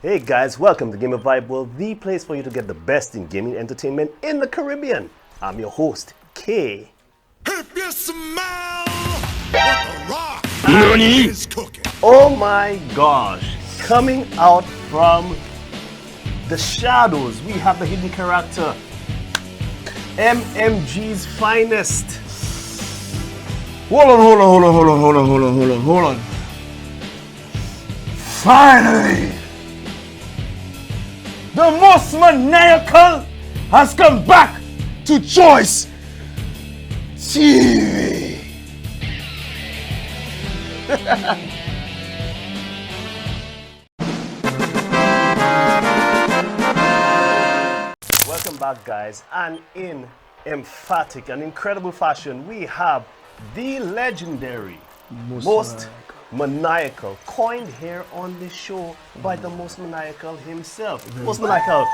Hey guys, welcome to GamervibeWorld, the place for you to get the best in gaming entertainment in the Caribbean. I'm your host, K. If you smell what the rock is cooking. Oh my gosh, coming out from the shadows, we have the hidden character, MMG's finest. Hold on. Finally! The Mos Maniacal has come back to Choice TV! Welcome back, guys, and in emphatic and incredible fashion, we have the legendary Most Maniacal, coined here on the show by the Most Maniacal himself. Most Maniacal.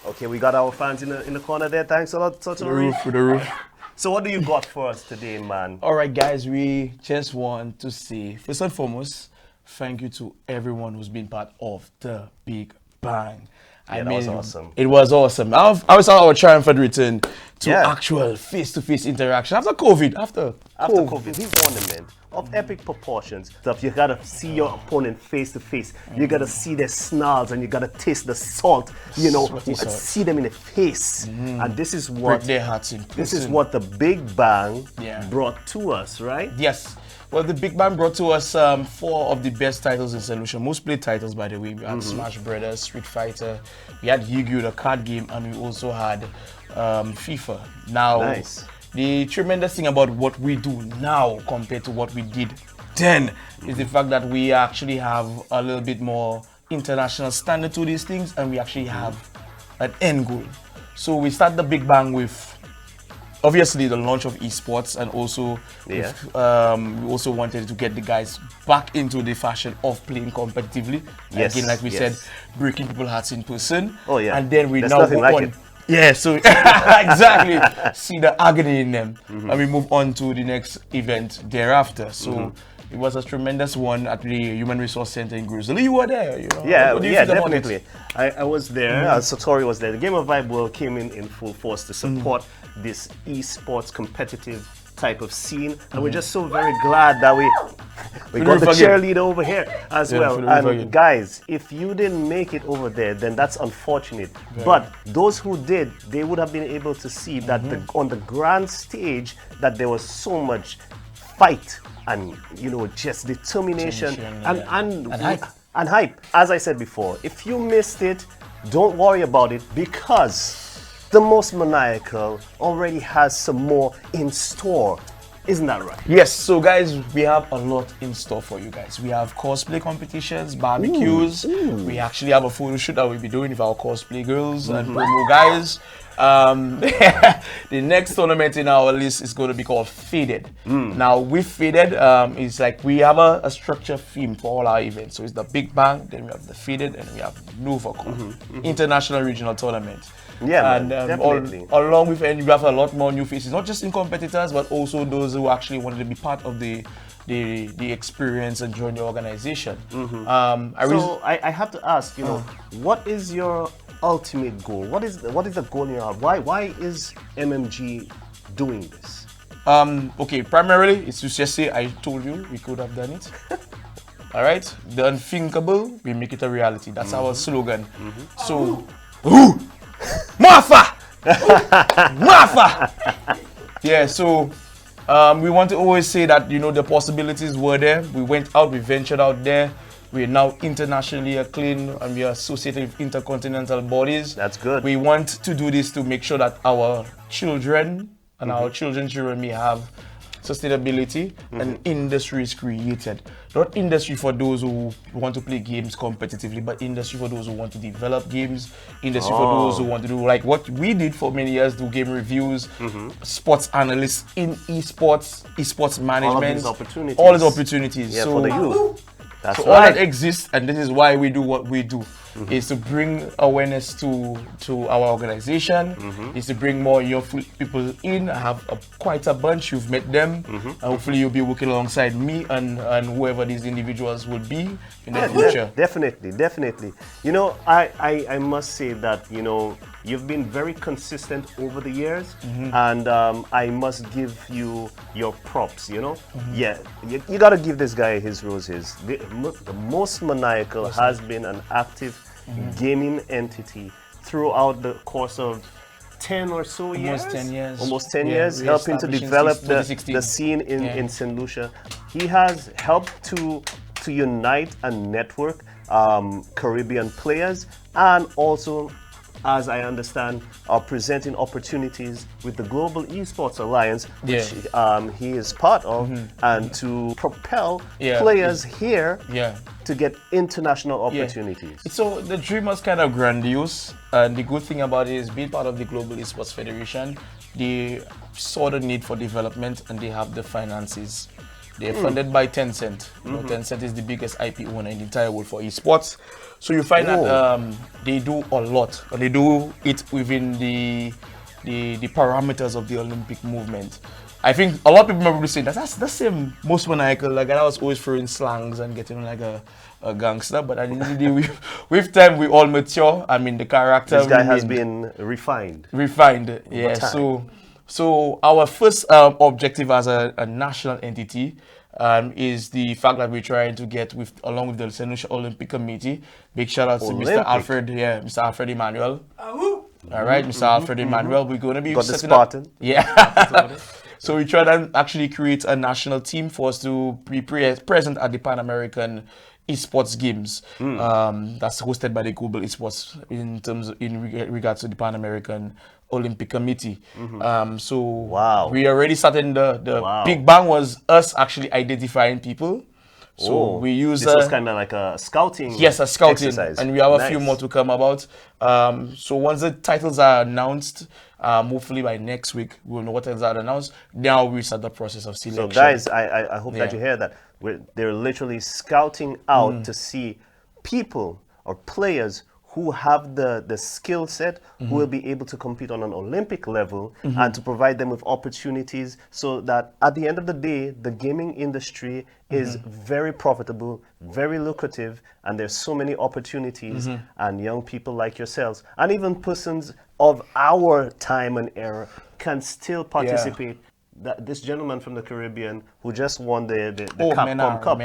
Okay, we got our fans in the corner there. Thanks a lot, Totori. For the roof. So what do you got for us today, man? Alright guys, we just want to say, first and foremost, thank you to everyone who's been part of the Big Bang. Yeah, that was awesome. It was awesome. I was our triumphant return to actual face-to-face interaction after COVID. After COVID, the tournament of epic proportions. Stuff you gotta see your opponent face to face. You gotta see their snarls and you gotta taste the salt. You know, Sweaty salt. see them in the face. And this is break what their hearts in this is person. what the Big Bang Yeah. brought to us, right? Yes. Well, the Big Bang brought to us 4 of the best titles in solution. Most played titles, by the way. We had Smash Brothers, Street Fighter, we had Yu-Gi-Oh! The card game, and we also had FIFA. Now, Nice. the tremendous thing about what we do now compared to what we did then is the fact that we actually have a little bit more international standard to these things, and we actually have an end goal. So we start the Big Bang with obviously the launch of esports, and also we also wanted to get the guys back into the fashion of playing competitively. Yes, Again, like we yes. said, breaking people's hearts in person. Oh, yeah. And then we There's now nothing go like on. it. Yeah, so exactly. See the agony in them. And we move on to the next event thereafter. So it was a tremendous one at the Human Resource Center in Grizzly. You were there, you know. Yeah, What do you yeah, think about it? definitely. I was there. Satori was there. The GamervibeWorld came in full force to support this esports competitive type of scene, and we're just so very glad that we got the cheerleader over here as well. And guys, if you didn't make it over there, then that's unfortunate. But those who did, they would have been able to see that on the grand stage that there was so much fight and just determination and hype. As I said before, if you missed it, don't worry about it, because the Most Maniacal already has some more in store. Isn't that right? Yes, so guys, we have a lot in store for you guys. We have cosplay competitions, barbecues. We actually have a photo shoot that we'll be doing with our cosplay girls and promo guys. The next tournament in our list is going to be called Faded. Now, with Faded, it's like we have a structured theme for all our events. So it's the Big Bang, then we have the Faded, and we have NovaCon, International Regional Tournament. Yeah, and definitely. Along with it, we have a lot more new faces, not just in competitors, but also those who actually wanted to be part of the experience and join the organization. I have to ask, what is your ultimate goal? What is the goal in your heart? Why is MMG doing this? Okay, primarily it's to just say I told you we could have done it. All right, the unthinkable, we make it a reality. That's our slogan. So, Martha! Martha! Yeah, so we want to always say that, the possibilities were there. We went out, we ventured out there. We are now internationally acclaimed, and we are associated with intercontinental bodies. That's good. We want to do this to make sure that our children and our children's children may have sustainability, and industry is created. Not industry for those who want to play games competitively, but industry for those who want to develop games, industry for those who want to do like what we did for many years, do game reviews, sports analysts in esports management, all these opportunities. Yeah, so, for the youth. That's so all that exists, and this is why we do what we do. is to bring awareness to our organization, is to bring more young people in. I have quite a bunch. You've met them, and hopefully you'll be working alongside me and whoever these individuals will be in the future. Definitely. You know, I must say that, you know, you've been very consistent over the years, and I must give you your props, you know? Yeah, you gotta give this guy his roses. The Mos Maniacal has been an active gaming entity throughout the course of 10 or so years. Almost 10 years, helping to develop the scene in St. Lucia. He has helped to unite and network Caribbean players, and also, as I understand, are presenting opportunities with the Global Esports Alliance, which he is part of, and to propel players here to get international opportunities. So the dream was kind of grandiose, and the good thing about it is being part of the Global Esports Federation, they saw the need for development and they have the finances. They're funded by Tencent. You know, Tencent is the biggest IP owner in the entire world for esports. So you find that they do a lot, and they do it within the parameters of the Olympic movement. I think a lot of people probably say that's the same Mos Maniacal. Like, I was always throwing slangs and getting like a gangster, but at the end of the day, with time we all mature. I mean, the character. This guy has been refined. Yeah. So our first objective as a national entity is the fact that we're trying to get along with the St. Lucia Olympic Committee. Big shout out to Mr. Alfred, Mr. Alfred Emmanuel. All right, Mr. Alfred Emmanuel. We're going to be setting up. Yeah. So we try to actually create a national team for us to be present at the Pan American Esports Games. That's hosted by the Global Esports in regards to the Pan American Olympic Committee. So we already started the big bang was us actually identifying people. So we use this was kind of like a scouting. Yes, a scouting exercise. And we have a few more to come about. So once the titles are announced, hopefully by next week we'll know what titles are announced. Now we start the process of selection. So guys, I hope that you hear that. They're literally scouting out to see people or players who have the skill set, who will be able to compete on an Olympic level, and to provide them with opportunities, so that at the end of the day, the gaming industry is very profitable, very lucrative, and there's so many opportunities, and young people like yourselves, and even persons of our time and era can still participate. This gentleman from the Caribbean who just won the Capcom Cup.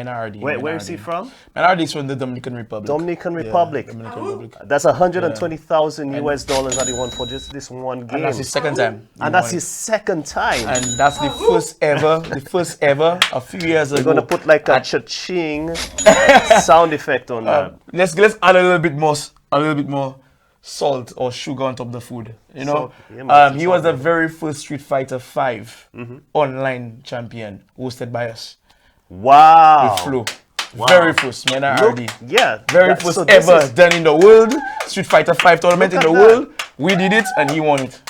Where is he from? Menardi is from the Dominican Republic. Dominican Republic. That's 120,000 US dollars that he won for just this one game. And that's his second time. And that's his second time. And that's the first ever, a few years ago. We're gonna put like a cha-ching sound effect on that. Let's add a little bit more salt or sugar on top of the food. You know, he was the very first Street Fighter 5 online champion hosted by us. Wow. With Flo. Wow. Very first, Menardi. Very first so ever done in the world. Street Fighter 5 tournament in the world. We did it and he won it.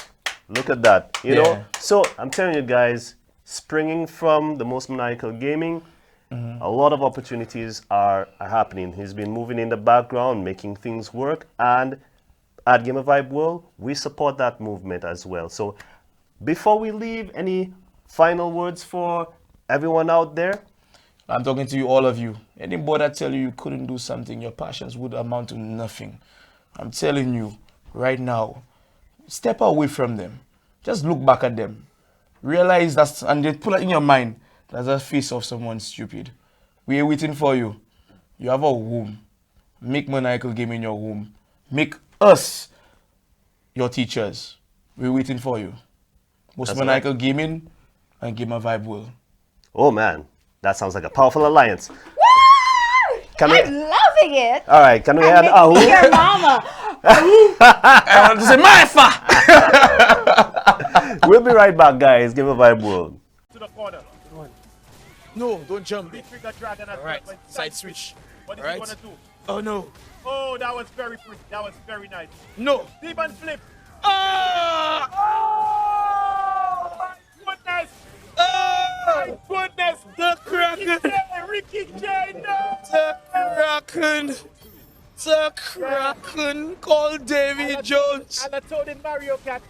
Look at that. You know, so I'm telling you guys, springing from the Mos Maniacal Gaming, a lot of opportunities are happening. He's been moving in the background, making things work, and at GamervibeWorld, we support that movement as well. So before we leave, any final words for everyone out there? I'm talking to you, all of you. Anybody that tell you couldn't do something, your passions would amount to nothing. I'm telling you right now, step away from them. Just look back at them. Realize that, and then put it in your mind, that's a face of someone stupid. We are waiting for you. You have a home. Make Maniacal Gaming your home. Make us your teachers. We're waiting for you. Mos Maniacal Gaming and GamervibeWorld. Oh man, that sounds like a powerful alliance. I'm loving it. All right, can we add your mama? I want to say my We'll be right back, guys. GamervibeWorld. To the corner. No, don't jump. Big figure dragon. All right, side switch. What is he gonna do? Oh no. Oh, that was very pretty. That was very nice. No. Demon flip. Ah! Oh my goodness. Oh my goodness. The Kraken. Ricky J, no. The Kraken. It's a kraken called Davy Jones. And I told him Mario Kart.